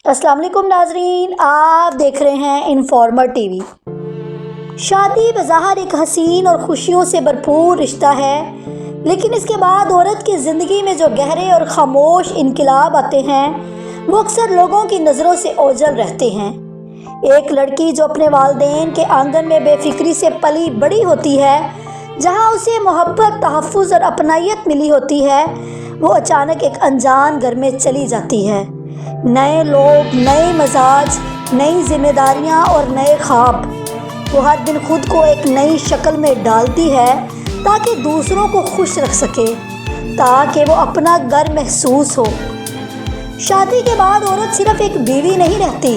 अस्सलाम वालेकुम नाजरीन, आप देख रहे हैं इन्फॉर्मर टीवी। शादी बज़ाहिर एक हसीन और खुशियों से भरपूर रिश्ता है, लेकिन इसके बाद औरत की ज़िंदगी में जो गहरे और ख़ामोश इनकलाब आते हैं वो अक्सर लोगों की नज़रों से ओझल रहते हैं। एक लड़की जो अपने वालिदैन के आंगन में बेफिक्री से पली बड़ी होती है, जहाँ उसे मोहब्बत, तहफ़्फ़ुज़ और अपनायत मिली होती है, वो अचानक एक अनजान घर में चली जाती है। नए लोग, नए मजाज, नई जिम्मेदारियाँ और नए ख्वाब। वो हर दिन खुद को एक नई शक्ल में डालती है ताकि दूसरों को खुश रख सके, ताकि वो अपना घर महसूस हो। शादी के बाद औरत सिर्फ एक बीवी नहीं रहती,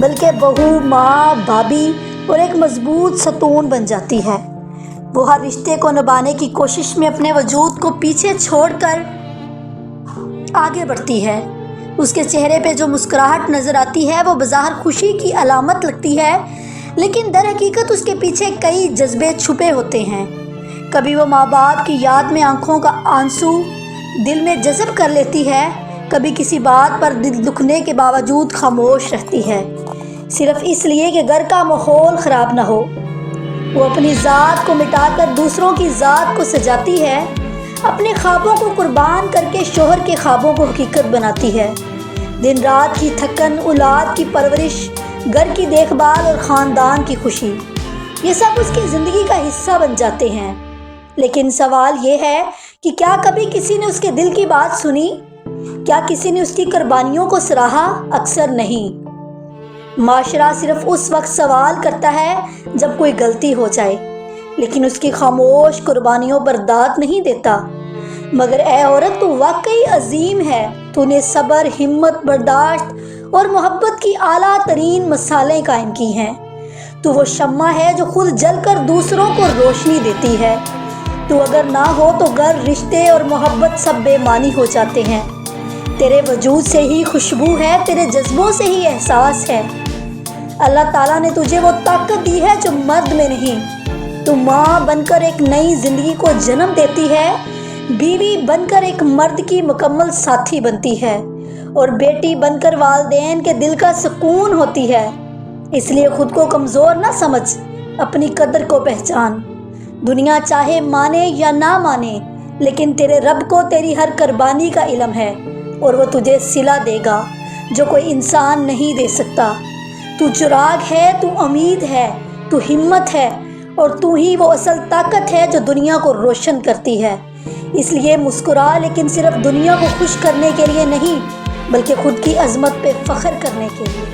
बल्कि बहू, माँ, भाभी और एक मजबूत सतून बन जाती है। वो हर रिश्ते को निभाने की कोशिश में अपने वजूद को पीछे छोड़कर आगे बढ़ती है। उसके चेहरे पे जो मुस्कुराहट नज़र आती है वो बज़ाहिर खुशी की अलामत लगती है, लेकिन दर हकीकत उसके पीछे कई जज्बे छुपे होते हैं। कभी वो माँ बाप की याद में आंखों का आंसू दिल में जज़ब कर लेती है, कभी किसी बात पर दिल दुखने के बावजूद खामोश रहती है, सिर्फ इसलिए कि घर का माहौल ख़राब ना हो। वो अपनी ज़ात को मिटाकर दूसरों की ज़ात को सजाती है, अपने ख्वाबों को कुर्बान करके शोहर के ख्वाबों को हकीकत बनाती है। दिन रात की थकन, औलाद की परवरिश, घर की देखभाल और ख़ानदान की खुशी, ये सब उसकी ज़िंदगी का हिस्सा बन जाते हैं। लेकिन सवाल ये है कि क्या कभी किसी ने उसके दिल की बात सुनी? क्या किसी ने उसकी कुर्बानियों को सराहा? अक्सर नहीं। माशरा सिर्फ उस वक्त सवाल करता है जब कोई गलती हो जाए, लेकिन उसकी खामोश कुर्बानियों पर दाद नहीं देता। मगर ए औरत, तू वाकई अजीम है। तूने सब्र, हिम्मत, बर्दाश्त और मोहब्बत की आला तरीन मसालें कायम की हैं। तू वो शम्मा है जो खुद जलकर दूसरों को रोशनी देती है। तू अगर ना हो तो घर, रिश्ते और मोहब्बत सब बेमानी हो जाते हैं। तेरे वजूद से ही खुशबू है, तेरे जज्बों से ही एहसास है। अल्लाह ताला ने तुझे वो ताकत दी है जो मर्द में नहीं। तू माँ बनकर एक नई ज़िंदगी को जन्म देती है, बीवी बनकर एक मर्द की मुकम्मल साथी बनती है, और बेटी बनकर वालिदैन के दिल का सुकून होती है। इसलिए खुद को कमज़ोर ना समझ, अपनी कदर को पहचान। दुनिया चाहे माने या ना माने, लेकिन तेरे रब को तेरी हर कुर्बानी का इल्म है, और वो तुझे सिला देगा जो कोई इंसान नहीं दे सकता। तू चिराग है, तू उम्मीद है, तू हिम्मत है, और तू ही वो असल ताकत है जो दुनिया को रोशन करती है। इसलिए मुस्कुरा, लेकिन सिर्फ दुनिया को खुश करने के लिए नहीं, बल्कि खुद की अजमत पे फ़ख्र करने के लिए।